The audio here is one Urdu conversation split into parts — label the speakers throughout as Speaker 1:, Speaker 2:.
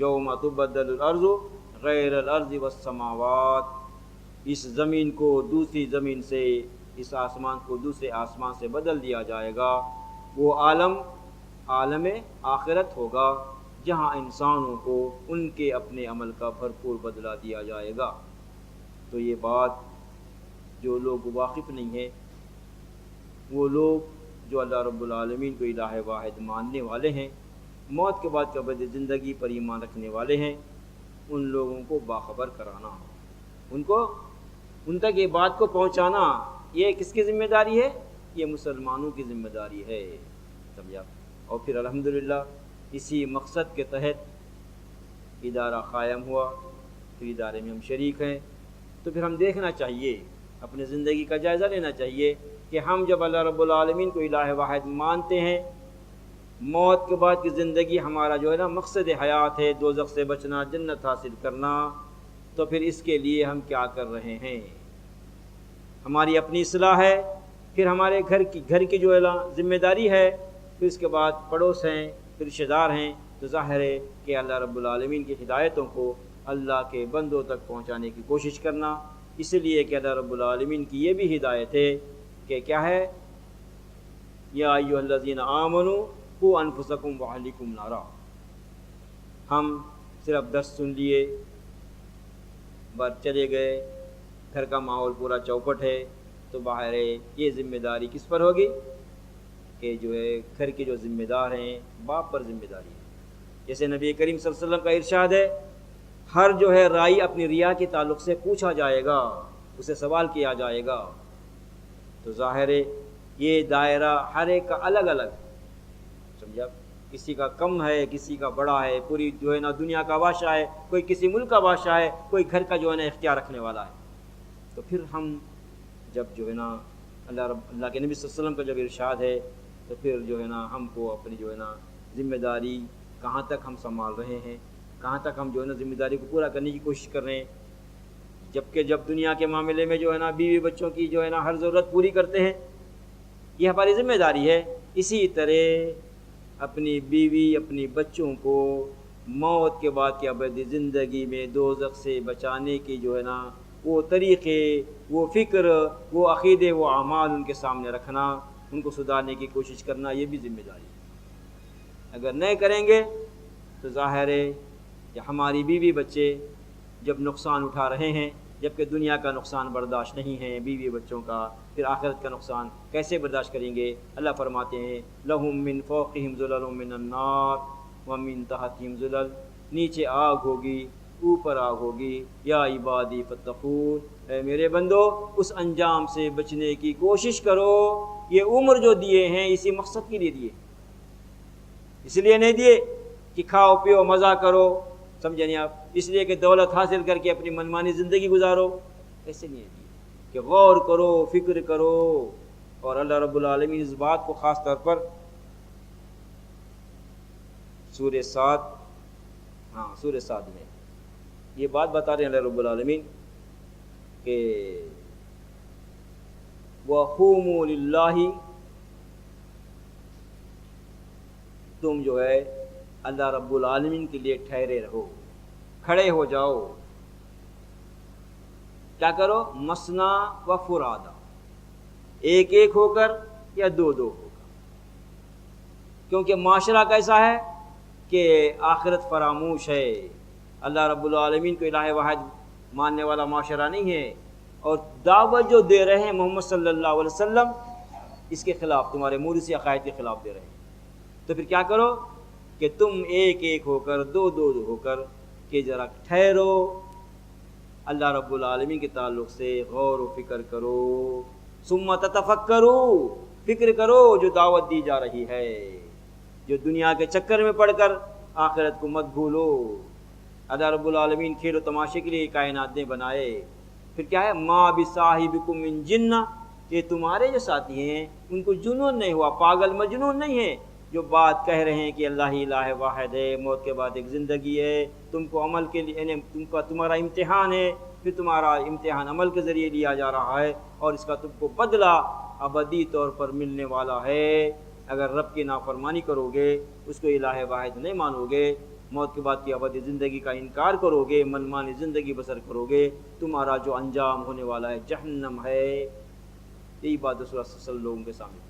Speaker 1: یوم تبدل الارض غیر الارض والسماوات، اس زمین کو دوسری زمین سے، اس آسمان کو دوسرے آسمان سے بدل دیا جائے گا۔ وہ عالم آخرت ہوگا جہاں انسانوں کو ان کے اپنے عمل کا بھرپور بدلہ دیا جائے گا۔ تو یہ بات جو لوگ واقف نہیں ہیں، وہ لوگ جو اللہ رب العالمین کو الہ واحد ماننے والے ہیں، موت کے بعد کی ابدی زندگی پر ایمان رکھنے والے ہیں، ان لوگوں کو باخبر کرانا، ان تک یہ بات کو پہنچانا، یہ کس کی ذمہ داری ہے؟ یہ مسلمانوں کی ذمہ داری ہے، سمجھا؟ اور پھر الحمدللہ اسی مقصد کے تحت ادارہ قائم ہوا، پھر ادارے میں ہم شریک ہیں۔ تو پھر ہم دیکھنا چاہیے، اپنے زندگی کا جائزہ لینا چاہیے کہ ہم جب اللہ رب العالمین کو الہ واحد مانتے ہیں، موت کے بعد کی زندگی ہمارا جو ہے نا مقصد حیات ہے، دوزخ سے بچنا، جنت حاصل کرنا، تو پھر اس کے لیے ہم کیا کر رہے ہیں؟ ہماری اپنی اصلاح ہے، پھر ہمارے گھر کی جو ہے نا ذمہ داری ہے، پھر اس کے بعد پڑوس ہیں، پھر رشتہ دار ہیں۔ تو ظاہر ہے کہ اللہ رب العالمین کی ہدایتوں کو اللہ کے بندوں تک پہنچانے کی کوشش کرنا، اس لیے کہ اللہ رب العالمین کی یہ بھی ہدایت ہے کہ کیا ہے؟ یا ایھا الذین آمنوا قوا انفسکم واہلیکم نارا۔ ہم صرف درس سن لیے، بار چلے گئے، گھر کا ماحول پورا چوپٹ ہے، تو باہر ہے یہ ذمہ داری کس پر ہوگی؟ کہ جو ہے گھر کے جو ذمہ دار ہیں، باپ پر ذمہ داری ہے۔ جیسے نبی کریم صلی اللہ علیہ وسلم کا ارشاد ہے، ہر جو ہے رائی اپنی ریا کے تعلق سے پوچھا جائے گا، اسے سوال کیا جائے گا۔ تو ظاہر ہے یہ دائرہ ہر ایک کا الگ الگ، سمجھا؟ کسی کا کم ہے، کسی کا بڑا ہے، پوری جو ہے نا دنیا کا بادشاہ ہے، کوئی کسی ملک کا بادشاہ ہے، کوئی گھر کا جو ہے نا اختیار رکھنے والا ہے۔ تو پھر ہم جب جو ہے نا اللہ کے نبی صلی اللہ علیہ وسلم کا جب ارشاد ہے، تو پھر جو ہے نا ہم کو اپنی جو ہے نا ذمہ داری کہاں تک ہم سنبھال رہے ہیں، کہاں تک ہم جو ہے نا ذمہ داری کو پورا کرنے کی کوشش کر رہے ہیں۔ جبکہ جب دنیا کے معاملے میں جو ہے نا بیوی بچوں کی جو ہے نا ہر ضرورت پوری کرتے ہیں، یہ ہماری ذمہ داری ہے، اسی طرح اپنی بیوی اپنی بچوں کو موت کے بعد کی ابدی زندگی میں دوزخ سے بچانے کی جو ہے نا وہ طریقے، وہ فکر، وہ عقیدے، وہ اعمال ان کے سامنے رکھنا، ان کو سدھارنے کی کوشش کرنا، یہ بھی ذمہ داری ہے۔ اگر نہیں کریں گے تو ظاہر ہے کہ ہماری بیوی بچے جب نقصان اٹھا رہے ہیں، جبکہ دنیا کا نقصان برداشت نہیں ہے بیوی بچوں کا، پھر آخرت کا نقصان کیسے برداشت کریں گے؟ اللہ فرماتے ہیں لَهُم مِّن فَوْقِهِمْ ظُلَلٌ مِّنَ النَّارِ وَمِّن تَحْتِهِمْ ظُلَلٌ، نیچے آگ ہوگی، اوپر آگ ہوگی۔ یا عبادی فاتقون، اے میرے بندو اس انجام سے بچنے کی کوشش کرو۔ یہ عمر جو دیے ہیں اسی مقصد کے لیے دیے، اس لیے نہیں دیے کہ کھاؤ پیو مزہ کرو، سمجھے نہیں آپ؟ اس لیے کہ دولت حاصل کر کے اپنی منمانی زندگی گزارو، ایسے نہیں دیے کہ غور کرو، فکر کرو۔ اور اللہ رب العالمین اس بات کو خاص طور پر سورہ صاد میں یہ بات بتا رہے ہیں اللہ رب العالمین کہ وَقُومُوا لِلَّهِ، تم جو ہے اللہ رب العالمین کے لیے ٹھہرے رہو، کھڑے ہو جاؤ۔ کیا کرو؟ مثنا و فرادا، ایک ایک ہو کر یا دو دو ہو کر، کیونکہ معاشرہ کیسا ہے کہ آخرت فراموش ہے، اللہ رب العالمین کو الہ واحد ماننے والا معاشرہ نہیں ہے، اور دعوت جو دے رہے ہیں محمد صلی اللہ علیہ وسلم اس کے خلاف، تمہارے موروثی عقائد کے خلاف دے رہے ہیں۔ تو پھر کیا کرو کہ تم ایک ایک ہو کر، دو دو ہو کر کہ ذرا ٹھہرو، اللہ رب العالمین کے تعلق سے غور و فکر کرو، ثم تتفکروا، فکر کرو جو دعوت دی جا رہی ہے، جو دنیا کے چکر میں پڑ کر آخرت کو مت بھولو۔ اللہ رب العالمین کھیل و تماشے کے لیے کائنات نے بنائے۔ پھر کیا ہے؟ ما بصاحبکم من جنہ، یہ تمہارے جو ساتھی ہیں ان کو جنون نہیں ہوا، پاگل مجنون نہیں ہے، جو بات کہہ رہے ہیں کہ اللہ ہی الہ واحد ہے، موت کے بعد ایک زندگی ہے، تم کو عمل کے لیے یعنی تمہارا امتحان ہے، پھر تمہارا امتحان عمل کے ذریعے لیا جا رہا ہے، اور اس کا تم کو بدلہ ابدی طور پر ملنے والا ہے۔ اگر رب کی نافرمانی کرو گے، اس کو الہ واحد نہیں مانو گے، موت کے بعد کی ابدی زندگی کا انکار کرو گے، منمانی زندگی بسر کرو گے، تمہارا جو انجام ہونے والا ہے جہنم ہے۔ یہی بات رسول اللہ صلی اللہ علیہ وسلم لوگوں کے سامنے،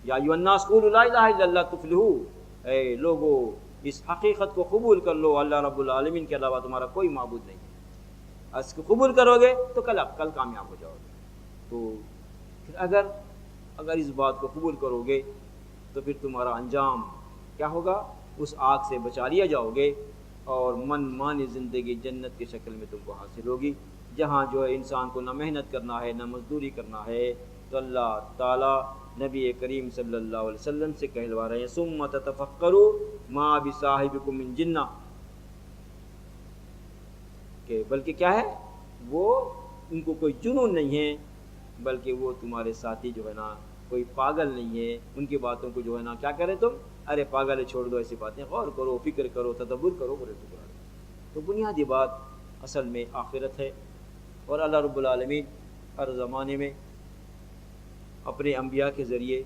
Speaker 1: یا ایھا الناس قولوا لا الہ الا اللہ تفلحوا، اے لوگو اس حقیقت کو قبول کر لو، اللہ رب العالمین کے علاوہ تمہارا کوئی معبود نہیں ہے، اس کو قبول کرو گے تو کل کامیاب ہو جاؤ گے۔ تو پھر اگر اس بات کو قبول کرو گے تو پھر تمہارا انجام کیا ہوگا؟ اس آگ سے بچا لیا جاؤ گے، اور من مانی زندگی جنت کی شکل میں تم کو حاصل ہوگی، جہاں جو ہے انسان کو نہ محنت کرنا ہے نہ مزدوری کرنا ہے۔ تو اللہ تعالیٰ نبی کریم صلی اللہ علیہ وسلم سے کہلوا رہے ہیں ثم تتفکروا ما بصاحبکم من جنہ، کہ بلکہ کیا ہے، وہ ان کو کوئی جنون نہیں ہے، بلکہ وہ تمہارے ساتھی جو ہے نا کوئی پاگل نہیں ہے، ان کی باتوں کو جو ہے نا کیا کرے تم، ارے پاگل ہے چھوڑ دو، ایسی باتیں غور کرو، فکر کرو، تدبر کرو، بولے تو بنیادی بات اصل میں آخرت ہے۔ اور اللہ رب العالمین ہر زمانے میں اپنے انبیاء کے ذریعے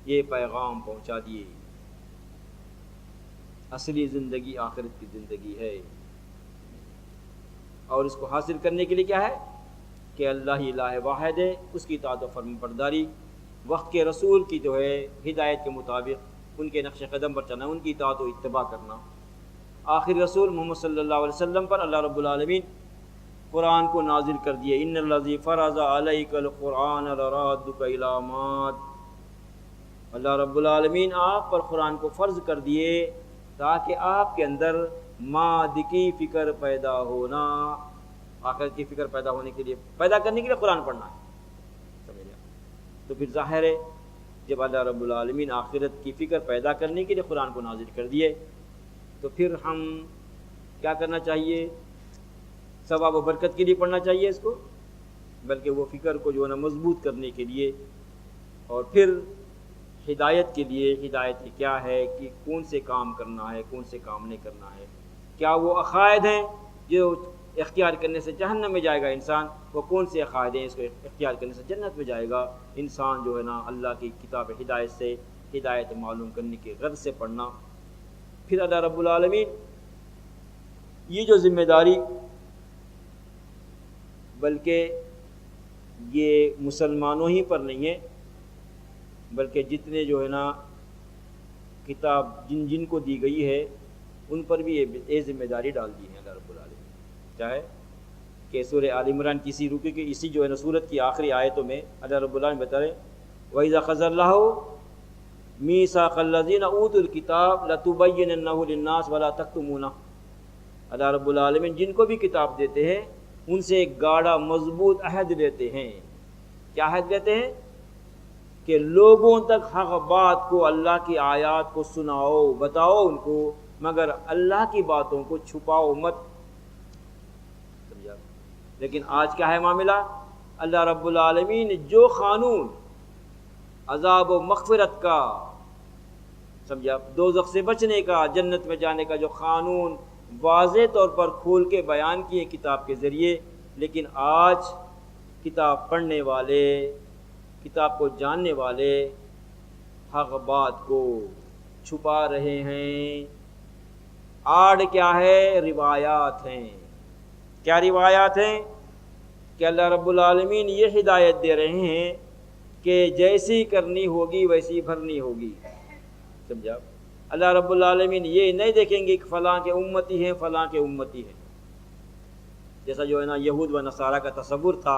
Speaker 1: یہ پیغام پہنچا دیے، اصلی زندگی آخرت کی زندگی ہے، اور اس کو حاصل کرنے کے لیے کیا ہے کہ اللہ ہی الہ واحد ہے، اس کی اطاعت و فرم برداری، وقت کے رسول کی جو ہے ہدایت کے مطابق ان کے نقش قدم پر چلنا، ان کی اطاعت و اتباع کرنا۔ آخری رسول محمد صلی اللہ علیہ وسلم پر اللہ رب العالمین قرآن کو نازل کر دیے، ان الذی فرض علیک القرآن لرادک الی معاد، اللہ رب العالمین آپ پر قرآن کو فرض کر دیے تاکہ آپ کے اندر معاد کی فکر پیدا ہونا، آخرت کی فکر پیدا ہونے کے لیے، پیدا کرنے کے لیے قرآن پڑھنا ہے، سمجھ لیا؟ تو پھر ظاہر ہے جب اللہ رب العالمین آخرت کی فکر پیدا کرنے کے لیے قرآن کو نازل کر دیے تو پھر ہم کیا کرنا چاہیے؟ ثواب و برکت کے لیے پڑھنا چاہیے اس کو، بلکہ وہ فکر کو جو ہے نا مضبوط کرنے کے لیے، اور پھر ہدایت کے لیے، ہدایت کیا ہے کہ کون سے کام کرنا ہے، کون سے کام نہیں کرنا ہے، کیا وہ عقائد ہیں جو اختیار کرنے سے جہنم میں جائے گا انسان، وہ کون سے عقائد ہیں اس کو اختیار کرنے سے جنت میں جائے گا انسان، جو ہے نا اللہ کی کتاب ہدایت سے ہدایت معلوم کرنے کے غرض سے پڑھنا۔ پھر اللہ رب العالمین یہ جو ذمہ داری، بلکہ یہ مسلمانوں ہی پر نہیں ہے، بلکہ جتنے جو ہے نا کتاب جن کو دی گئی ہے ان پر بھی یہ ذمہ داری ڈال دی ہے اللہ رب العالمین۔ چاہے کہ سورہ آل عمران کسی رکوع کی اسی جو ہے نا سورت کی آخری آیتوں میں اللہ رب العالمین بتا رہے وَإِذَا أَخَذَ اللَّهُ مِيثَاقَ الَّذِينَ أُوتُوا الْكِتَابَ لَتُبَيِّنُنَّهُ لِلنَّاسِ وَلَا تَكْتُمُونَهُ، اللہ رب العالمین جن کو بھی کتاب دیتے ہیں ان سے ایک گاڑا مضبوط عہد لیتے ہیں۔ کیا عہد لیتے ہیں؟ کہ لوگوں تک حق بات کو، اللہ کی آیات کو سناؤ، بتاؤ ان کو، مگر اللہ کی باتوں کو چھپاؤ مت۔ سمجھا؟ لیکن آج کیا ہے معاملہ؟ اللہ رب العالمین جو قانون عذاب و مغفرت کا، سمجھا، دوزخ سے بچنے کا، جنت میں جانے کا جو قانون واضح طور پر کھول کے بیان کیے کتاب کے ذریعے، لیکن آج کتاب پڑھنے والے، کتاب کو جاننے والے حق بات کو چھپا رہے ہیں۔ آڑ کیا ہے؟ روایات ہیں۔ کیا روایات ہیں؟ کہ اللہ رب العالمین یہ ہدایت دے رہے ہیں کہ جیسی کرنی ہوگی ویسی بھرنی ہوگی، سمجھا؟ اللہ رب العالمین یہ نہیں دیکھیں گے کہ فلاں کے امتی ہیں، فلاں کے امتی ہیں، جیسا جو ہے نا یہود و نصارہ کا تصور تھا،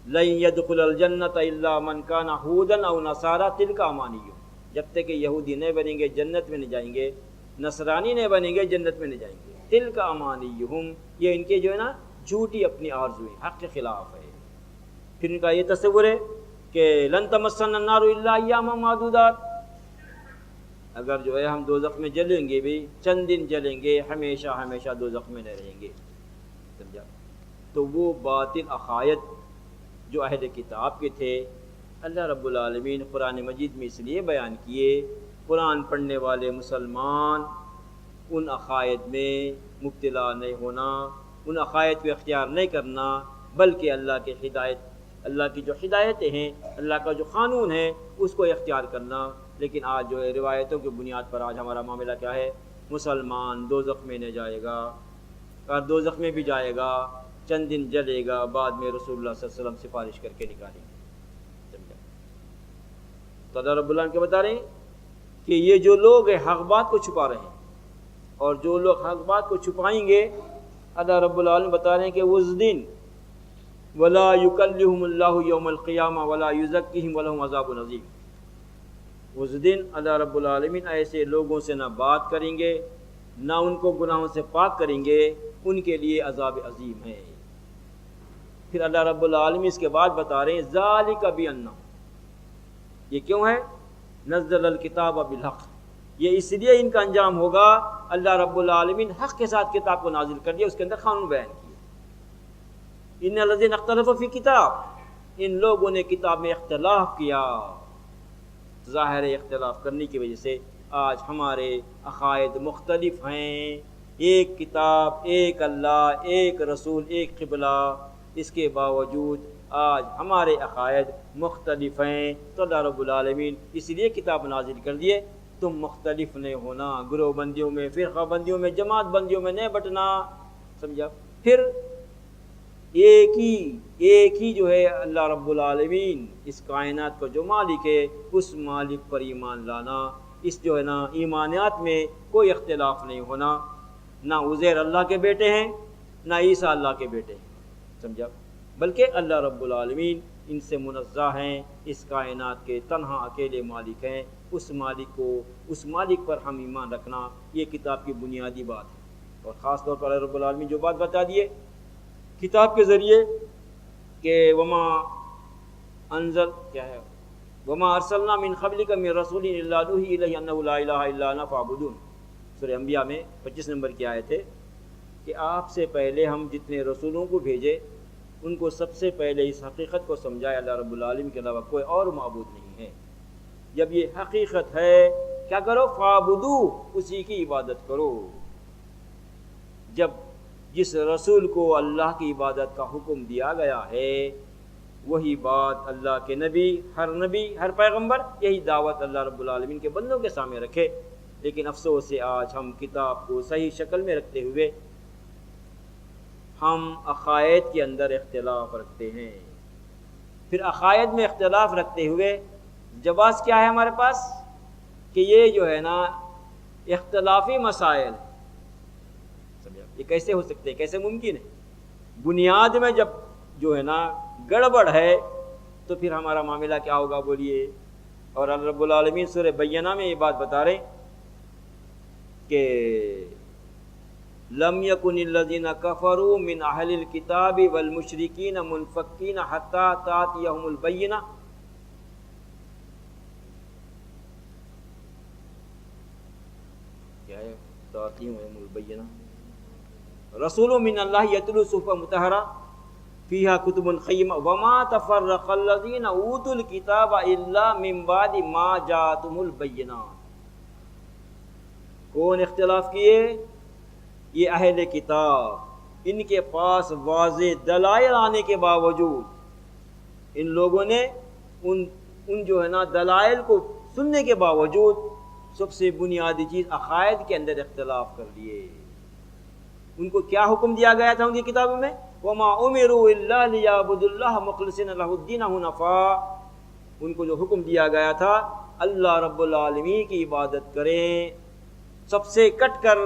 Speaker 1: لَن يَدْخُلَ الْجَنَّةَ إِلَّا مَنْ كَانَ هُودًا أَوْ نَصَارَىٰ تِلْكَ أَمَانِيُّهُمْ، جب تک کہ یہودی نہیں بنیں گے جنت میں نہیں جائیں گے، نصرانی نہیں بنیں گے جنت میں نہیں جائیں گے، تِلْكَ أَمَانِيُّهُمْ، یہ ان کے جو ہے نا جھوٹی اپنی آرزویں، حق کے خلاف ہے۔ پھر ان کا یہ تصور ہے کہ لَن تَمَسَّنَا النَّارُ إِلَّا أَيَّامًا مَّعْدُودَاتٍ، اگر جو ہے ہم دوزخ میں جلیں گے بھی چند دن جلیں گے، ہمیشہ ہمیشہ دوزخ میں نہیں رہیں گے، سمجھا؟ تو وہ باطل عقائد جو اہل کتاب کے تھے، اللہ رب العالمین قرآن مجید میں اس لیے بیان کیے، قرآن پڑھنے والے مسلمان ان عقائد میں مبتلا نہیں ہونا، ان عقائد کو اختیار نہیں کرنا، بلکہ اللہ کے ہدایت، اللہ کی جو ہدایتیں ہیں، اللہ کا جو قانون ہے اس کو اختیار کرنا۔ لیکن آج جو ہے روایتوں کی بنیاد پر آج ہمارا معاملہ کیا ہے مسلمان دوزخ میں نہ جائے گا، اور دوزخ میں بھی جائے گا چند دن جلے گا، بعد میں رسول اللہ صلی اللہ علیہ وسلم سفارش کر کے نکالیں گے۔ سمجھا؟ تو اللہ رب العالمین کے بتا رہے ہیں کہ یہ جو لوگ حق بات کو چھپا رہے ہیں، اور جو لوگ حق بات کو چھپائیں گے، اللہ رب العالمین بتا رہے ہیں کہ اس دن وَلَا يُكَلِّمُهُمُ اللَّهُ يَوْمَ الْقِيَامَةِ وَلَا يُزَكِّيهِمْ وَلَهُمْ عَذَابٌ عَظِيمٌ۔ اس دن اللہ رب العالمین ایسے لوگوں سے نہ بات کریں گے، نہ ان کو گناہوں سے پاک کریں گے، ان کے لیے عذاب عظیم ہے۔ پھر اللہ رب العالمین اس کے بعد بتا رہے ہیں ذَلِكَ بِأَنَّهُ، یہ کیوں ہے؟ نزل الکتاب بالحق، یہ اس لیے ان کا انجام ہوگا، اللہ رب العالمین حق کے ساتھ کتاب کو نازل کر دیا، اس کے اندر قانون بیان کیا۔ ان الذین اختلفوا فی کتاب، ان لوگوں نے کتاب میں اختلاف کیا۔ ظاہر اختلاف کرنے کی وجہ سے آج ہمارے عقائد مختلف ہیں، ایک کتاب، ایک اللہ، ایک رسول، ایک قبلہ، اس کے باوجود آج ہمارے عقائد مختلف ہیں۔ تو اللہ رب العالمین اس لیے کتاب نازل کر دیے، تم مختلف نہیں ہونا، گروہ بندیوں میں، فرقہ بندیوں میں، جماعت بندیوں میں نہیں بٹنا۔ سمجھا؟ پھر ایک ہی جو ہے اللہ رب العالمین اس کائنات کا جو مالک ہے، اس مالک پر ایمان لانا، اس جو ہے نا ایمانیات میں کوئی اختلاف نہیں ہونا، نہ عزیر اللہ کے بیٹے ہیں، نہ عیسیٰ اللہ کے بیٹے ہیں۔ سمجھا؟ بلکہ اللہ رب العالمین ان سے منزہ ہیں، اس کائنات کے تنہا اکیلے مالک ہیں۔ اس مالک پر ہم ایمان رکھنا، یہ کتاب کی بنیادی بات ہے۔ اور خاص طور پر اللہ رب العالمین جو بات بتا دیے کتاب کے ذریعے کہ وما انزل کیا ہے، وما ارسلنا من قبلک من رسول الا نوحی الیہ انہ لا الہ الا انا فاعبدون، سورہ انبیاء میں 25 نمبر کی آیت ہے کہ آپ سے پہلے ہم جتنے رسولوں کو بھیجے ان کو سب سے پہلے اس حقیقت کو سمجھایا اللہ رب العالمین کے علاوہ کوئی اور معبود نہیں ہے۔ جب یہ حقیقت ہے کیا کرو؟ فاعبدو، اسی کی عبادت کرو۔ جب جس رسول کو اللہ کی عبادت کا حکم دیا گیا ہے، وہی بات اللہ کے نبی، ہر پیغمبر یہی دعوت اللہ رب العالمین کے بندوں کے سامنے رکھے۔ لیکن افسوس ہے آج ہم کتاب کو صحیح شکل میں رکھتے ہوئے ہم عقائد کے اندر اختلاف رکھتے ہیں۔ پھر عقائد میں اختلاف رکھتے ہوئے جواز کیا ہے ہمارے پاس کہ یہ جو ہے نا اختلافی مسائل، یہ کیسے ہو سکتے ہیں، کیسے ممکن ہے؟ بنیاد میں جب جو ہے نا گڑبڑ ہے تو پھر ہمارا معاملہ کیا ہوگا بولیے؟ اور اللہ رب العالمین سورہ بینہ میں یہ بات بتا رہے کہ لم یکن الذین کفروا من اہل الکتاب والمشرکین منفکین حتی تأتیہم البینہ۔ کیا ہے؟ تأتیہم البینہ، رسول من اللہ یتلو صحفا مطہرہ فیہا کتب قیمہ وما تفرق الذین اوتوا الکتاب الا من بعد ما جاءتهم البینات۔ کون اختلاف کیے؟ یہ اہل کتاب، ان کے پاس واضح دلائل آنے کے باوجود ان لوگوں نے ان جو ہے نا دلائل کو سننے کے باوجود سب سے بنیادی چیز عقائد کے اندر اختلاف کر لیے۔ ان کو کیا حکم دیا گیا تھا ان کی کتابوں میں؟ وما امروا الا لیعبدوا اللہ مخلصین لہ الدین حنفاء۔ ان کو جو حکم دیا گیا تھا اللہ رب العالمین کی عبادت کریں سب سے کٹ کر،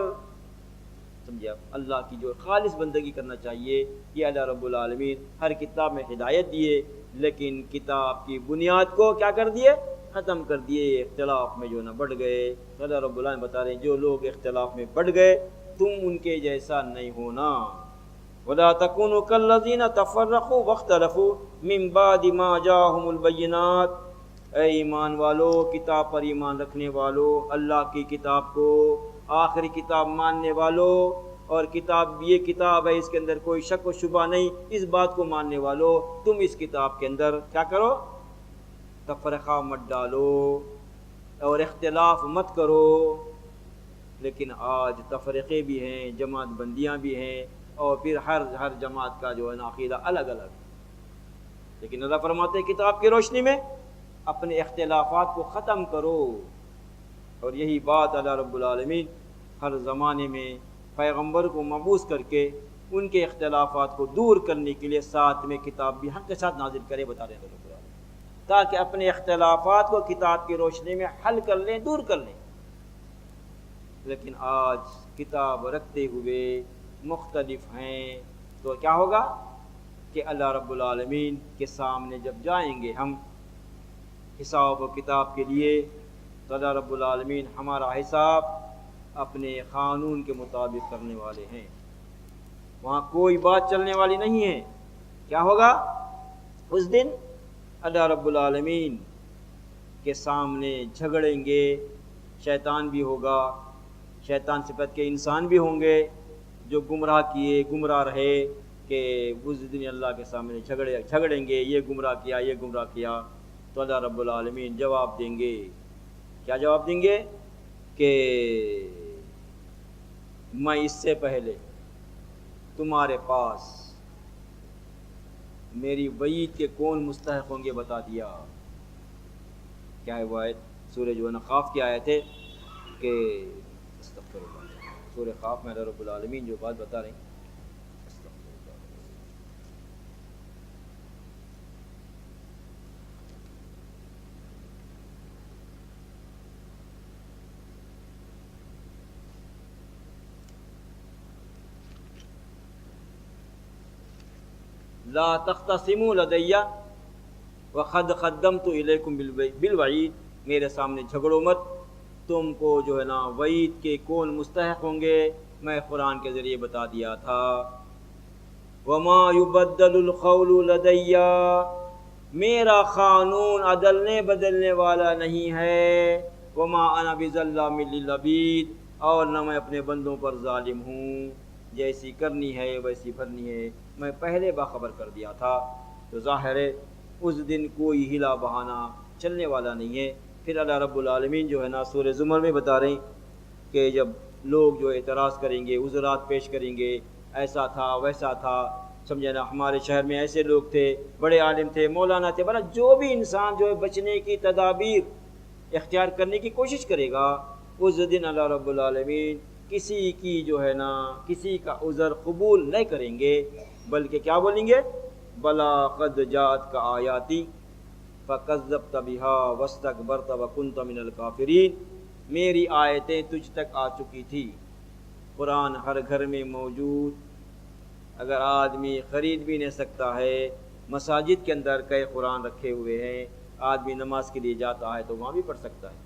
Speaker 1: سمجھے آپ، اللہ کی جو خالص بندگی کرنا چاہیے۔ یہ اللہ رب العالمین ہر کتاب میں ہدایت دیے، لیکن کتاب کی بنیاد کو کیا کر دیے؟ ختم کر دیے۔ اختلاف میں جو نہ بڑھ گئے۔ اللہ رب العالمین بتا رہے ہیں جو لوگ اختلاف میں بڑھ گئے تم ان کے جیسا نہیں ہونا۔ وَلَا تَكُونُوا كَالَّذِينَ تَفَرَّقُوا وَاخْتَلَفُوا مِن بَعْدِ مَا جَاءَهُمُ الْبَيِّنَاتُ۔ اے ایمان والو، کتاب پر ایمان رکھنے والو، اللہ کی کتاب کو آخری کتاب ماننے والو، اور کتاب یہ کتاب ہے، اس کے اندر کوئی شک و شبہ نہیں، اس بات کو ماننے والو، تم اس کتاب کے اندر کیا کرو؟ تفرقہ مت ڈالو اور اختلاف مت کرو۔ لیکن آج تفرقے بھی ہیں، جماعت بندیاں بھی ہیں، اور پھر ہر جماعت کا جو ہے نا عقیدہ الگ الگ۔ لیکن اللہ فرماتے ہیں کتاب کی روشنی میں اپنے اختلافات کو ختم کرو۔ اور یہی بات اللہ رب العالمین ہر زمانے میں پیغمبر کو مبعوث کر کے ان کے اختلافات کو دور کرنے کے لیے ساتھ میں کتاب بھی حق کے ساتھ نازل کرے، بتا رہے ہیں تاکہ اپنے اختلافات کو کتاب کی روشنی میں حل کر لیں، دور کر لیں۔ لیکن آج کتاب رکھتے ہوئے مختلف ہیں، تو کیا ہوگا کہ اللہ رب العالمین کے سامنے جب جائیں گے ہم حساب و کتاب کے لیے، تو اللہ رب العالمین ہمارا حساب اپنے قانون کے مطابق کرنے والے ہیں، وہاں کوئی بات چلنے والی نہیں ہے۔ کیا ہوگا اس دن؟ اللہ رب العالمین کے سامنے جھگڑیں گے، شیطان بھی ہوگا، شیطان صفت کے انسان بھی ہوں گے جو گمراہ کیے، گمراہ رہے، کہ اس دن اللہ کے سامنے جھگڑیں گے، یہ گمراہ کیا، یہ گمراہ کیا، تو اللہ رب العالمین جواب دیں گے۔ کیا جواب دیں گے؟ کہ میں اس سے پہلے تمہارے پاس میری وعید کے کون مستحق ہوں گے بتا دیا۔ کیا ہے وہ آیت؟ سورہ جو ہے نا قاف کی آیت ہے کہ استغفر اللہ، سورہ قاف میں اللہ رب العالمین جو بات بتا رہے ہیں، لا تختصموا لدی وقد قدمت الیکم بالوعید، میرے سامنے جھگڑو مت، تم کو جو ہے نا وعید کے کون مستحق ہوں گے میں قرآن کے ذریعے بتا دیا تھا۔ وما یبدل القول لدی، میرا قانون عدلنے بدلنے والا نہیں ہے۔ وما انا بظلام للعبید، اور نہ میں اپنے بندوں پر ظالم ہوں، جیسی کرنی ہے ویسی بھرنی ہے، میں پہلے باخبر کر دیا تھا۔ تو ظاہر ہے اس دن کوئی ہلا بہانہ چلنے والا نہیں ہے۔ پھر اللہ رب العالمین جو ہے نا سورہ زمر میں بتا رہے ہیں کہ جب لوگ جو اعتراض کریں گے، عذرات پیش کریں گے، ایسا تھا ویسا تھا، سمجھے نا، ہمارے شہر میں ایسے لوگ تھے، بڑے عالم تھے، مولانا تھے، بڑا جو بھی انسان جو ہے بچنے کی تدابیر اختیار کرنے کی کوشش کرے گا، اس دن اللہ رب العالمین کسی کی جو ہے نا کسی کا عذر قبول نہیں کریں گے، بلکہ کیا بولیں گے؟ بلا قد جاءت کا آیاتی فکذبت بها واستکبرت وکنت من الکافرین، میری آیتیں تجھ تک آ چکی تھی۔ قرآن ہر گھر میں موجود، اگر آدمی خرید بھی نہیں سکتا ہے، مساجد کے اندر کئی قرآن رکھے ہوئے ہیں، آدمی نماز کے لیے جاتا ہے تو وہاں بھی پڑھ سکتا ہے،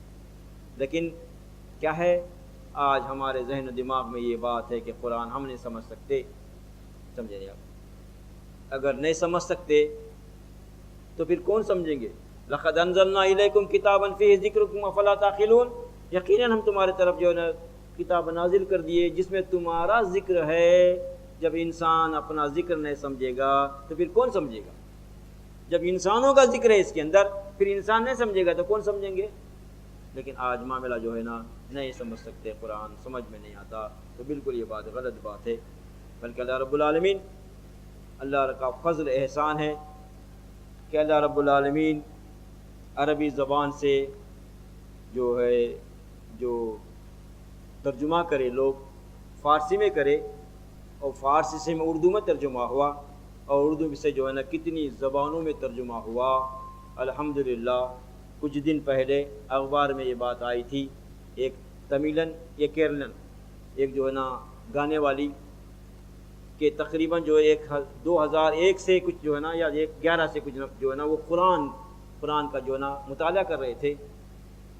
Speaker 1: لیکن کیا ہے آج ہمارے ذہن و دماغ میں یہ بات ہے کہ قرآن ہم نہیں سمجھ سکتے، سمجھے نہیں آپ؟ اگر نہیں سمجھ سکتے تو پھر کون سمجھیں گے؟ لقد انزلنا الیکم کتابا فیہ ذکرکم افلا تعقلون، یقیناً ہم تمہارے طرف جو ہے نا کتاب نازل کر دیے جس میں تمہارا ذکر ہے۔ جب انسان اپنا ذکر نہیں سمجھے گا تو پھر کون سمجھے گا؟ جب انسانوں کا ذکر ہے اس کے اندر، پھر انسان نہیں سمجھے گا تو کون سمجھیں گے؟ لیکن آج معاملہ جو ہے نا نہیں سمجھ سکتے، قرآن سمجھ میں نہیں آتا، تو بالکل یہ بات غلط بات ہے۔ بلکہ اللہ رب العالمین، اللہ کا فضل احسان ہے کہ اللہ رب العالمین عربی زبان سے جو ہے جو ترجمہ کرے، لوگ فارسی میں کرے، اور فارسی سے اردو میں ترجمہ ہوا، اور اردو سے جو ہے نا کتنی زبانوں میں ترجمہ ہوا۔ الحمدللہ کچھ دن پہلے اخبار میں یہ بات آئی تھی، ایک تملن یا کیرلن ایک جو ہے نا گانے والی کہ تقریباً جو ہے 2001 سے کچھ جو ہے نا یا 11 سے کچھ جو ہے نا وہ قرآن کا جو ہے نا مطالعہ کر رہے تھے،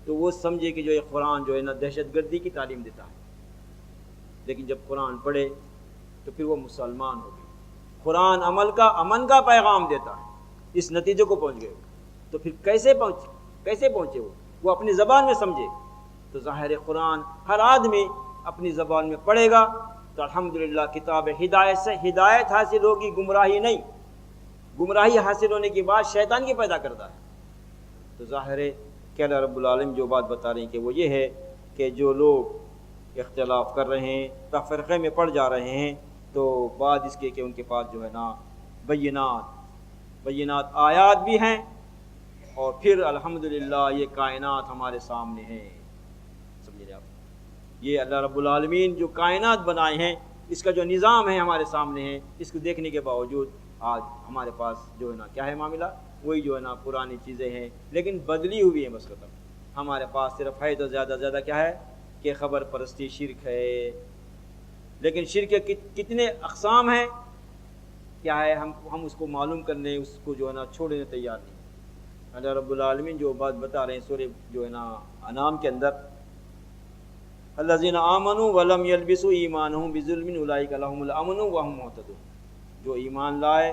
Speaker 1: تو وہ سمجھے کہ جو یہ قرآن جو ہے نا دہشت گردی کی تعلیم دیتا ہے، لیکن جب قرآن پڑھے تو پھر وہ مسلمان ہو گئے۔ قرآن امن کا پیغام دیتا ہے، اس نتیجے کو پہنچ گئے، تو پھر کیسے پہنچے وہ اپنی زبان میں سمجھے۔ تو ظاہر قرآن ہر آدمی اپنی زبان میں پڑھے گا تو الحمدللہ کتاب ہدایت سے ہدایت حاصل ہوگی، گمراہی نہیں۔ گمراہی حاصل ہونے کی بات شیطان کی پیدا کرتا ہے۔ تو ظاہر ہے کہ اللہ رب العالمین جو بات بتا رہے ہیں کہ وہ یہ ہے کہ جو لوگ اختلاف کر رہے ہیں، تفرقے میں پڑ جا رہے ہیں، تو بعد اس کے کہ ان کے پاس جو ہے نا بینات آیات بھی ہیں، اور پھر الحمدللہ یہ کائنات ہمارے سامنے ہے، سمجھے آپ۔ یہ اللہ رب العالمین جو کائنات بنائے ہیں، اس کا جو نظام ہے ہمارے سامنے ہے، اس کو دیکھنے کے باوجود آج ہمارے پاس جو ہے نا کیا ہے معاملہ، وہی جو ہے نا پرانی چیزیں ہیں، لیکن بدلی ہوئی ہیں بس ختم۔ ہمارے پاس صرف ہے تو زیادہ زیادہ کیا ہے کہ خبر پرستی شرک ہے، لیکن شرک کے کتنے اقسام ہیں کیا ہے، ہم اس کو معلوم کرنے، اس کو جو ہے نا چھوڑنے تیار نہیں۔ اللہ رب العالمین جو بات بتا رہے ہیں سورہ جو ہے نا انعام کے اندر، الذین آمنوا ولم یلبسوا ایمانہم بظلم اولئک لہم الامن وہم مہتدون، جو ایمان لائے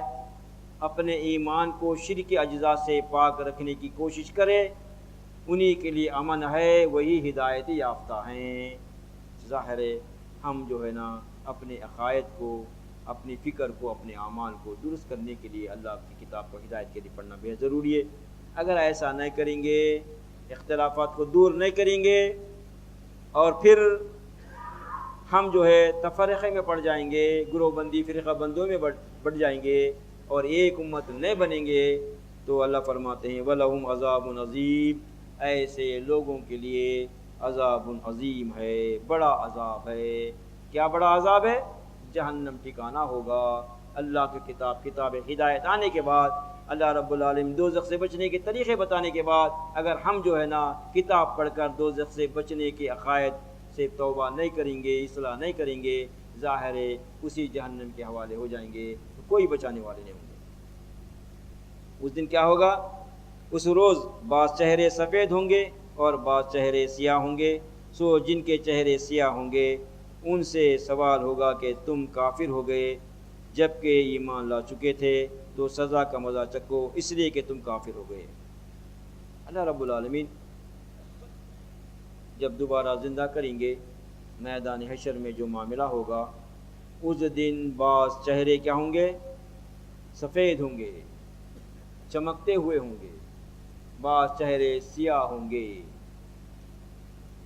Speaker 1: اپنے ایمان کو شرک کے اجزاء سے پاک رکھنے کی کوشش کرے، انہی کے لیے امن ہے، وہی ہدایت یافتہ ہیں۔ ظاہر ہے ہم جو ہے نا اپنے عقائد کو، اپنی فکر کو، اپنے اعمال کو درست کرنے کے لیے اللہ کی کتاب کو ہدایت کے لیے پڑھنا بے ضروری ہے۔ اگر ایسا نہیں کریں گے، اختلافات کو دور نہیں کریں گے، اور پھر ہم جو ہے تفرقے میں پڑ جائیں گے، گروہ بندی فرقہ بندوں میں بڑھ جائیں گے اور ایک امت نہیں بنیں گے، تو اللہ فرماتے ہیں وَلَهُمْ عَذَابٌ عَظِيمٌ، ایسے لوگوں کے لیے عذاب عظیم ہے، بڑا عذاب ہے۔ کیا بڑا عذاب ہے؟ جہنم ٹھکانہ ہوگا۔ اللہ کی کتاب ہدایت آنے کے بعد، اللہ رب العالمین دوزخ سے بچنے کے طریقے بتانے کے بعد، اگر ہم جو ہے نا کتاب پڑھ کر دوزخ سے بچنے کے عقائد سے توبہ نہیں کریں گے، اصلاح نہیں کریں گے، ظاہر ہے اسی جہنم کے حوالے ہو جائیں گے، تو کوئی بچانے والے نہیں ہوں گے۔ اس دن کیا ہوگا؟ اس روز بعض چہرے سفید ہوں گے اور بعض چہرے سیاہ ہوں گے، سو جن کے چہرے سیاہ ہوں گے ان سے سوال ہوگا کہ تم کافر ہو گئے جبکہ ایمان لا چکے تھے، تو سزا کا مزہ چکو اس لیے کہ تم کافر ہو گئے۔ اللہ رب العالمین جب دوبارہ زندہ کریں گے، میدان حشر میں جو معاملہ ہوگا، اس دن بعض چہرے کیا ہوں گے؟ سفید ہوں گے، چمکتے ہوئے ہوں گے، بعض چہرے سیاہ ہوں گے۔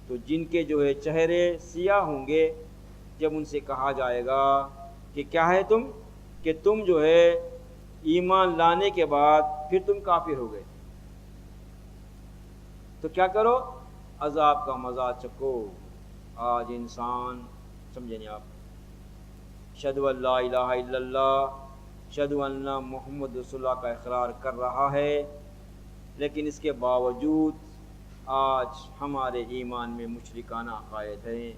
Speaker 1: تو جن کے جو ہے چہرے سیاہ ہوں گے، جب ان سے کہا جائے گا کہ کیا ہے تم، کہ تم جو ہے ایمان لانے کے بعد پھر تم کافر ہو گئے، تو کیا کرو؟ عذاب کا مزہ چکو۔ آج انسان سمجھے نہیں آپ، اشہدو ان لا الہ الا اللہ، اشہدو ان محمد رسول اللہ کا اقرار کر رہا ہے، لیکن اس کے باوجود آج ہمارے ایمان میں مشرکانہ عقائد ہیں،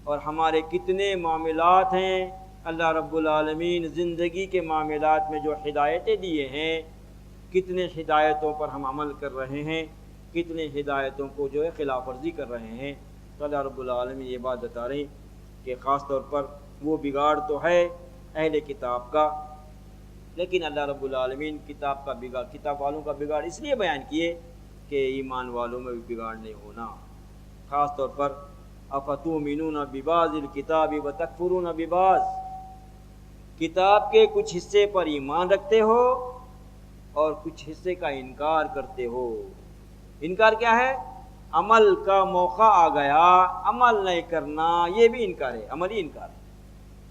Speaker 1: اور ہمارے کتنے معاملات ہیں اللہ رب العالمین زندگی کے معاملات میں جو ہدایتیں دیے ہیں، کتنے ہدایتوں پر ہم عمل کر رہے ہیں، کتنے ہدایتوں کو جو ہے خلاف ورزی کر رہے ہیں۔ تو اللہ رب العالمین یہ بات بتا رہے ہیں کہ خاص طور پر وہ بگاڑ تو ہے اہل کتاب کا، لیکن اللہ رب العالمین کتاب کا بگاڑ، کتاب والوں کا بگاڑ اس لیے بیان کیے کہ ایمان والوں میں بھی بگاڑ نہیں ہونا۔ خاص طور پر افتؤمنون ببعض الکتاب وتکفرون ببعض، کتاب کے کچھ حصے پر ایمان رکھتے ہو اور کچھ حصے کا انکار کرتے ہو۔ انکار کیا ہے؟ عمل کا موقع آ گیا، عمل نہیں کرنا، یہ بھی انکار ہے، عملی انکار ہے۔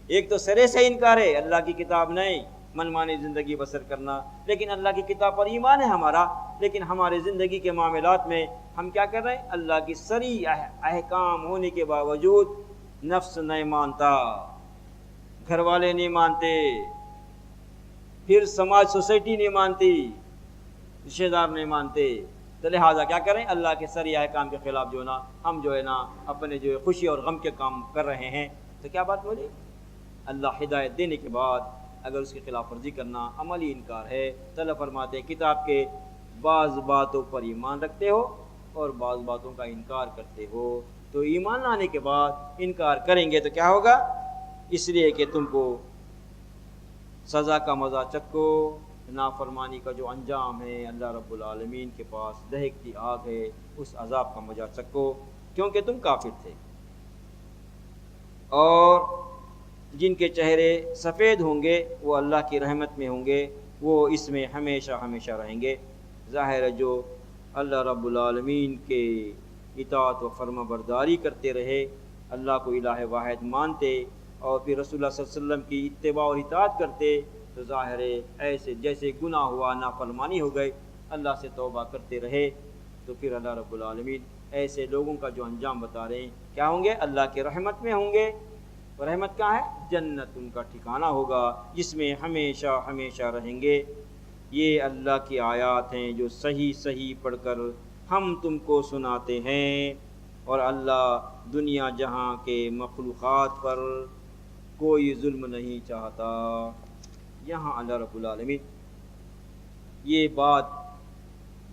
Speaker 1: ایک تو سرے سے انکار ہے، اللہ کی کتاب نہیں، منمانی زندگی بسر کرنا، لیکن اللہ کی کتاب پر ایمان ہے ہمارا، لیکن ہمارے زندگی کے معاملات میں ہم کیا کر رہے ہیں؟ اللہ کی صریح احکام ہونے کے باوجود نفس نہیں مانتا، گھر والے نہیں مانتے، پھر سماج سوسائٹی نہیں مانتی، رشتہ دار نہیں مانتے، تو لہٰذا کیا کریں؟ اللہ کے صریح احکام کے خلاف جو ہے نا ہم جو ہے نا اپنے جو ہے خوشی اور غم کے کام کر رہے ہیں۔ تو کیا بات بولی؟ اللہ ہدایت دینے کے بعد اگر اس کی خلاف ورزی کرنا عملی انکار ہے، تو اللہ فرماتے ہیں کتاب کے بعض باتوں پر ایمان رکھتے ہو اور بعض باتوں کا انکار کرتے ہو، تو ایمان لانے کے بعد انکار کریں گے تو کیا ہوگا؟ اس لیے کہ تم کو سزا کا مزہ چکو، نافرمانی کا جو انجام ہے اللہ رب العالمین کے پاس دہکتی آگ ہے، اس عذاب کا مزہ چکو کیونکہ تم کافر تھے۔ اور جن کے چہرے سفید ہوں گے وہ اللہ کی رحمت میں ہوں گے، وہ اس میں ہمیشہ ہمیشہ رہیں گے۔ ظاہر ہے جو اللہ رب العالمین کے اطاعت و فرما برداری کرتے رہے، اللہ کو الہ واحد مانتے اور پھر رسول اللہ صلی اللہ علیہ وسلم کی اتباع اور اطاعت کرتے، تو ظاہر ہے ایسے جیسے گناہ ہوا، نافرمانی ہو گئی، اللہ سے توبہ کرتے رہے، تو پھر اللہ رب العالمین ایسے لوگوں کا جو انجام بتا رہے ہیں کیا ہوں گے؟ اللہ کے رحمت میں ہوں گے، اور رحمت کہاں ہے؟ جنت ان کا ٹھکانہ ہوگا جس میں ہمیشہ ہمیشہ رہیں گے۔ یہ اللہ کی آیات ہیں جو صحیح صحیح پڑھ کر ہم تم کو سناتے ہیں، اور اللہ دنیا جہاں کے مخلوقات پر کوئی ظلم نہیں چاہتا۔ یہاں اللہ رب العالمین یہ بات،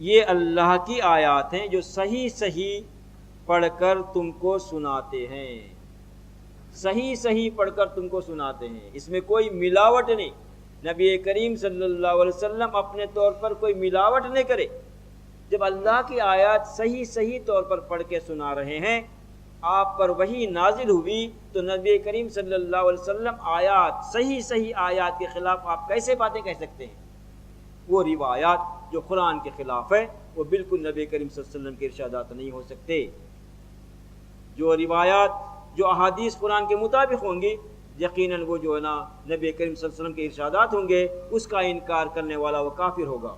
Speaker 1: یہ اللہ کی آیات ہیں جو صحیح صحیح پڑھ کر تم کو سناتے ہیں، صحیح صحیح پڑھ کر تم کو سناتے ہیں، اس میں کوئی ملاوٹ نہیں۔ نبی کریم صلی اللہ علیہ وسلم اپنے طور پر کوئی ملاوٹ نہیں کرے۔ جب اللہ کی آیات صحیح صحیح طور پر پڑھ کے سنا رہے ہیں، آپ پر وحی نازل ہوئی، تو نبی کریم صلی اللہ علیہ وسلم آیات صحیح صحیح آیات کے خلاف آپ کیسے باتیں کہہ سکتے ہیں؟ وہ روایات جو قرآن کے خلاف ہے وہ بالکل نبی کریم صلی اللہ علیہ وسلم کے ارشادات نہیں ہو سکتے۔ جو روایات، جو احادیث قرآن کے مطابق ہوں گی، یقیناً وہ جو ہے نا نبی کریم صلی اللہ علیہ وسلم کے ارشادات ہوں گے، اس کا انکار کرنے والا وہ کافر ہوگا۔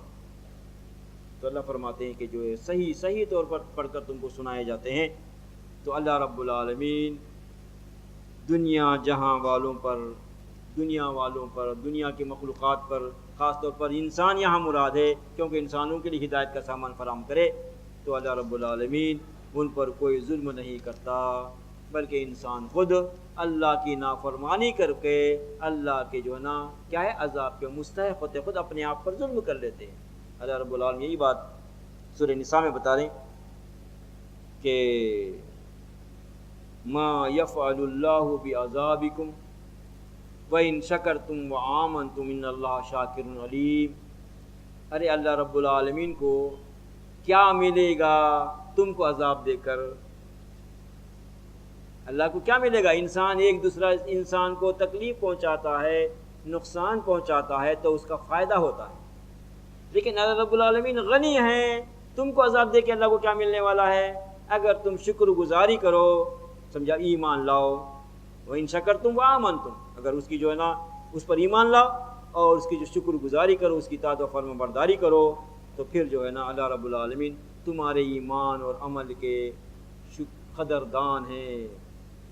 Speaker 1: تو اللہ فرماتے ہیں کہ جو صحیح صحیح طور پر پڑھ کر تم کو سنائے جاتے ہیں، تو اللہ رب العالمین دنیا جہاں والوں پر، دنیا کی مخلوقات پر، خاص طور پر انسان یہاں مراد ہے کیونکہ انسانوں کے لیے ہدایت کا سامان فراہم کرے، تو اللہ رب العالمین ان پر کوئی ظلم نہیں کرتا، بلکہ انسان خود اللہ کی نافرمانی کر کے اللہ کے جو ہے نا کیا ہے عذاب کے مستحق ہوتے، خود اپنے آپ پر ظلم کر لیتے ہیں۔ اللہ رب العالمین یہی بات سورہ نساء میں بتا رہے ہیں کہ ما یفعل اللہ بعذابکم وَإِن شَكَرْتُمْ وَآمَنْتُمْ إِنَّ اللَّهَ شَاكِرٌ عَلِيمٌ۔ ارے اللہ رب العالمین کو کیا ملے گا تم کو عذاب دے کر؟ اللہ کو کیا ملے گا؟ انسان ایک دوسرا انسان کو تکلیف پہنچاتا ہے، نقصان پہنچاتا ہے تو اس کا فائدہ ہوتا ہے، لیکن اللہ رب العالمین غنی ہیں، تم کو عذاب دے کے اللہ کو کیا ملنے والا ہے؟ اگر تم شکر گزاری کرو، سمجھا، ایمان لاؤ، وَإِن شَكَرْتُمْ وَآمَنْتُمْ، اگر اس کی جو ہے نا اس پر ایمان لاؤ اور اس کی جو شکر گزاری کرو، اس کی اطاعت و فرما برداری کرو، تو پھر جو ہے نا اللہ رب العالمین تمہارے ایمان اور عمل کے قدردان ہیں۔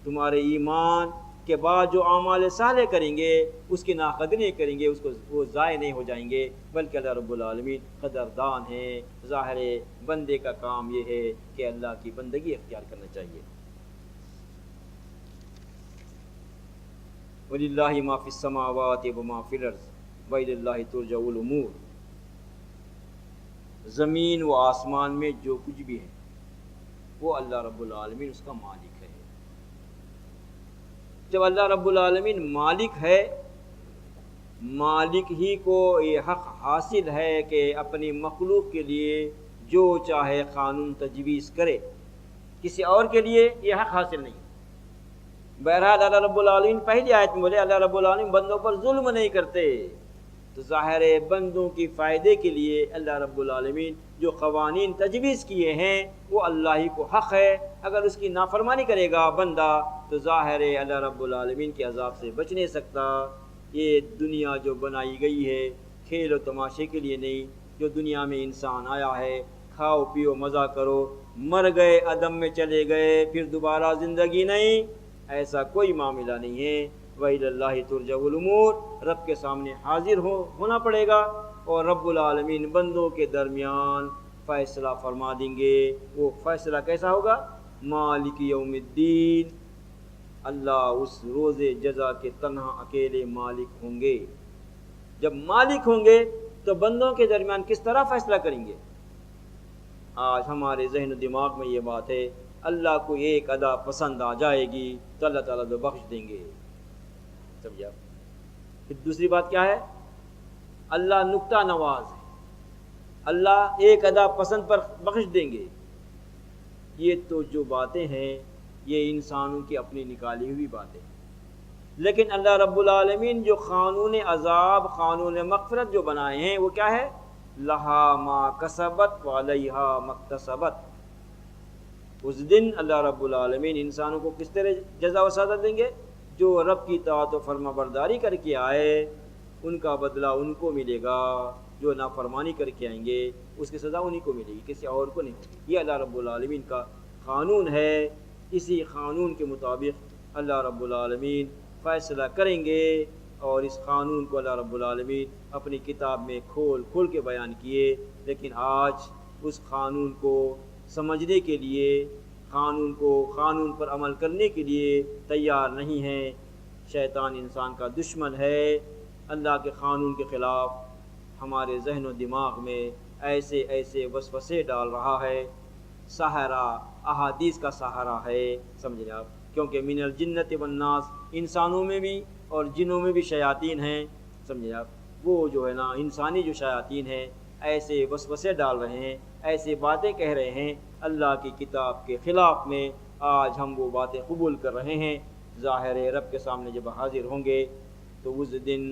Speaker 1: تمہارے ایمان کے بعد جو اعمال صالح کریں گے اس کی ناقدری کریں گے، اس کو وہ ضائع نہیں ہو جائیں گے، بلکہ اللہ رب العالمین قدردان ہیں۔ ظاہر بندے کا کام یہ ہے کہ اللہ کی بندگی اختیار کرنا چاہیے۔ وَلِلَّهِ مَا فِي السَّمَاوَاتِ وَمَا فِي الْأَرْضِ وَإِلَى اللَّهِ تُرْجَعُ الْأُمُورُ۔ زمین و آسمان میں جو کچھ بھی ہے وہ اللہ رب العالمین اس کا مالک ہے۔ جب اللہ رب العالمین مالک ہے، مالک ہی کو یہ حق حاصل ہے کہ اپنی مخلوق کے لیے جو چاہے قانون تجویز کرے، کسی اور کے لیے یہ حق حاصل نہیں۔ بہرحال اللہ رب العالمین پہلی آیت میں بولے اللہ رب العالمین بندوں پر ظلم نہیں کرتے، تو ظاہر ہے بندوں کی فائدے کے لیے اللہ رب العالمین جو قوانین تجویز کیے ہیں وہ اللہ ہی کو حق ہے۔ اگر اس کی نافرمانی کرے گا بندہ تو ظاہر ہے اللہ رب العالمین کے عذاب سے بچ نہیں سکتا۔ یہ دنیا جو بنائی گئی ہے کھیل و تماشے کے لیے نہیں، جو دنیا میں انسان آیا ہے کھاؤ پیو مزہ کرو، مر گئے عدم میں چلے گئے پھر دوبارہ زندگی نہیں، ایسا کوئی معاملہ نہیں ہے۔ وَإِلَى اللَّهِ تُرْجَعُ الْأُمُورُ، رب کے سامنے حاضر ہونا پڑے گا، اور رب العالمین بندوں کے درمیان فیصلہ فرما دیں گے۔ وہ فیصلہ کیسا ہوگا؟ مالک یوم الدین، اللہ اس روز جزا کے تنہا اکیلے مالک ہوں گے۔ جب مالک ہوں گے تو بندوں کے درمیان کس طرح فیصلہ کریں گے؟ آج ہمارے ذہن و دماغ میں یہ بات ہے، اللہ کو ایک ادا پسند آ جائے گی تو اللہ تعالیٰ تو بخش دیں گے، سمجھا۔ پھر دوسری بات کیا ہے؟ اللہ نکتہ نواز ہے، اللہ ایک ادا پسند پر بخش دیں گے۔ یہ تو جو باتیں ہیں یہ انسانوں کی اپنی نکالی ہوئی باتیں، لیکن اللہ رب العالمین جو قانون عذاب، قانون مغفرت جو بنائے ہیں وہ کیا ہے؟ لہا ما کسبت وعلیہا مکتسبت۔ اس دن اللہ رب العالمین انسانوں کو کس طرح جزا و سزا دیں گے؟ جو رب کی اطاعت و فرما برداری کر کے آئے ان کا بدلہ ان کو ملے گا، جو نافرمانی کر کے آئیں گے اس کی سزا انہیں کو ملے گی، کسی اور کو نہیں ہوگی۔ یہ اللہ رب العالمین کا قانون ہے، اسی قانون کے مطابق اللہ رب العالمین فیصلہ کریں گے، اور اس قانون کو اللہ رب العالمین اپنی کتاب میں کھول کھول کے بیان کیے، لیکن آج اس قانون کو سمجھنے کے لیے، قانون پر عمل کرنے کے لیے تیار نہیں ہیں۔ شیطان انسان کا دشمن ہے، اللہ کے قانون کے خلاف ہمارے ذہن و دماغ میں ایسے ایسے وسوسے ڈال رہا ہے، سہارا احادیث کا سہارا ہے، سمجھیں آپ، کیونکہ من الجنت والناس، انسانوں میں بھی اور جنوں میں بھی شیاطین ہیں، سمجھیں آپ، وہ جو ہے نا انسانی جو شیاطین ہیں ایسے وسوسے ڈال رہے ہیں، ایسے باتیں کہہ رہے ہیں اللہ کی کتاب کے خلاف میں۔ آج ہم وہ باتیں قبول کر رہے ہیں، ظاہر رب کے سامنے جب حاضر ہوں گے تو اس دن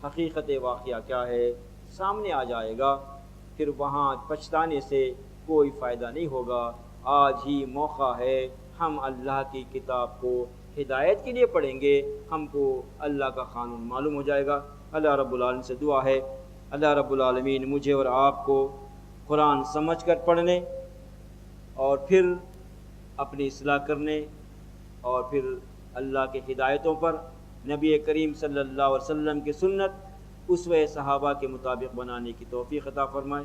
Speaker 1: حقیقت واقعہ کیا ہے سامنے آ جائے گا، پھر وہاں پچھتانے سے کوئی فائدہ نہیں ہوگا۔ آج ہی موقع ہے، ہم اللہ کی کتاب کو ہدایت کے لیے پڑھیں گے، ہم کو اللہ کا قانون معلوم ہو جائے گا۔ اللہ رب العالمین سے دعا ہے اللہ رب العالمین مجھے اور آپ کو قرآن سمجھ کر پڑھنے اور پھر اپنی اصلاح کرنے اور پھر اللہ کے ہدایتوں پر، نبی کریم صلی اللہ علیہ وسلم کی سنت اسوہ صحابہ کے مطابق بنانے کی توفیق عطا فرمائے۔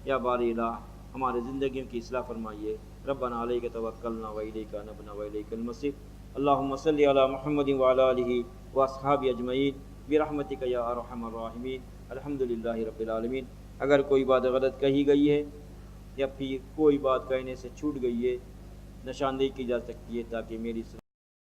Speaker 1: یا باری الہ ہمارے زندگیوں کی اصلاح فرمائیے۔ ربنا علیک توکلنا و الیک انبنا و الیک المصیر۔ اللہم صلی علی محمد وعلی آلہ واصحابہ اجمعین برحمتک یا ارحم الراحمین۔ الحمدللہ رب العالمین۔ اگر کوئی بات غلط کہی گئی ہے یا پھر کوئی بات کہنے سے چھوٹ گئی ہے، نشاندہی کی جا سکتی ہے تاکہ میری